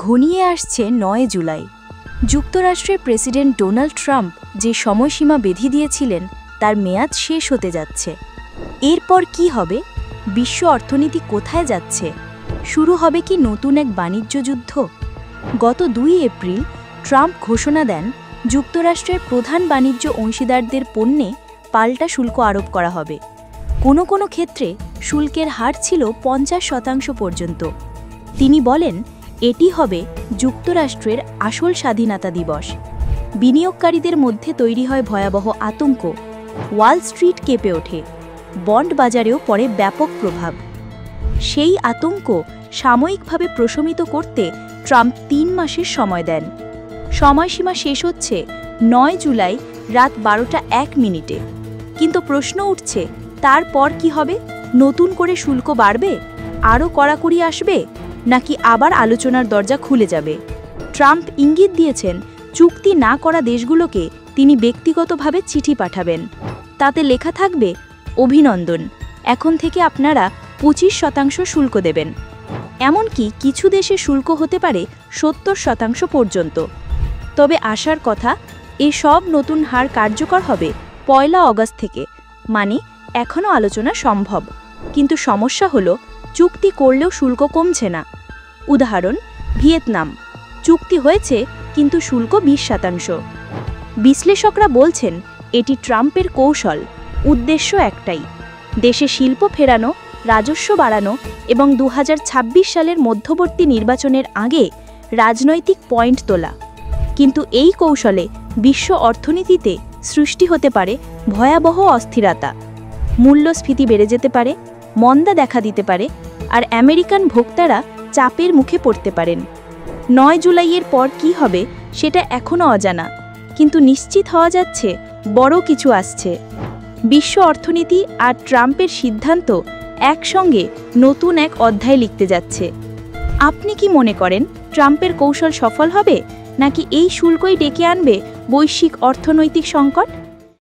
ঘনিয়ে আসছে ৯ জুলাই। যুক্তরাষ্ট্রের প্রেসিডেন্ট ডোনাল্ড ট্রাম্প যে সময়সীমা বেঁধে দিয়েছিলেন তার মেয়াদ শেষ হতে যাচ্ছে। এরপর কি হবে? বিশ্ব অর্থনীতি কোথায় যাচ্ছে? শুরু হবে কি নতুন এক বাণিজ্য যুদ্ধ? গত ২ এপ্রিল ট্রাম্প ঘোষণা দেন যুক্তরাষ্ট্রের প্রধান বাণিজ্য অংশীদারদের পণ্যে পাল্টা শুল্ক আরোপ করা হবে। কোনো ক্ষেত্রে শুল্কের হার ছিল ৫০% পর্যন্ত। তিনি বলেন, এটি হবে যুক্তরাষ্ট্রের আসল স্বাধীনতা দিবস। বিনিয়োগকারীদের মধ্যে তৈরি হয় ভয়াবহ আতঙ্ক। ওয়াল স্ট্রিট কেঁপে ওঠে, বন্ড বাজারেও পড়ে ব্যাপক প্রভাব। সেই আতঙ্ক সাময়িকভাবে প্রশমিত করতে ট্রাম্প ৩ মাসের সময় দেন। সময়সীমা শেষ হচ্ছে ৯ জুলাই রাত ১২টা ১ মিনিটে। কিন্তু প্রশ্ন উঠছে, তারপর কি হবে? নতুন করে শুল্ক বাড়বে? আরও কড়াকড়ি আসবে? নাকি আবার আলোচনার দরজা খুলে যাবে? ট্রাম্প ইঙ্গিত দিয়েছেন, চুক্তি না করা দেশগুলোকে তিনি ব্যক্তিগতভাবে চিঠি পাঠাবেন। তাতে লেখা থাকবে, অভিনন্দন, এখন থেকে আপনারা ২৫% শুল্ক দেবেন। এমনকি কিছু দেশে শুল্ক হতে পারে ৭০% পর্যন্ত। তবে আশার কথা, সব নতুন হার কার্যকর হবে ১ অগাস্ট থেকে। মানে এখনও আলোচনা সম্ভব, কিন্তু সমস্যা হলো চুক্তি করলেও শুল্ক কমছে না। উদাহরণ, ভিয়েতনাম, চুক্তি হয়েছে কিন্তু শুল্ক ২০%। বিশ্লেষকরা বলছেন, এটি ট্রাম্পের কৌশল। উদ্দেশ্য একটাই, দেশে শিল্প ফেরানো, রাজস্ব বাড়ানো এবং ২০২৬ সালের মধ্যবর্তী নির্বাচনের আগে রাজনৈতিক পয়েন্ট তোলা। কিন্তু এই কৌশলে বিশ্ব অর্থনীতিতে সৃষ্টি হতে পারে ভয়াবহ অস্থিরতা। মূল্যস্ফীতি বেড়ে যেতে পারে, মন্দা দেখা দিতে পারে, আর আমেরিকান ভোক্তারা চাপের মুখে পড়তে পারেন। ৯ জুলাইয়ের পর কি হবে সেটা এখনও অজানা, কিন্তু নিশ্চিত হওয়া যাচ্ছে বড় কিছু আসছে। বিশ্ব অর্থনীতি আর ট্রাম্পের সিদ্ধান্ত একসঙ্গে নতুন এক অধ্যায় লিখতে যাচ্ছে। আপনি কি মনে করেন ট্রাম্পের কৌশল সফল হবে, নাকি এই শুল্কই ডেকে আনবে বৈশ্বিক অর্থনৈতিক সংকট?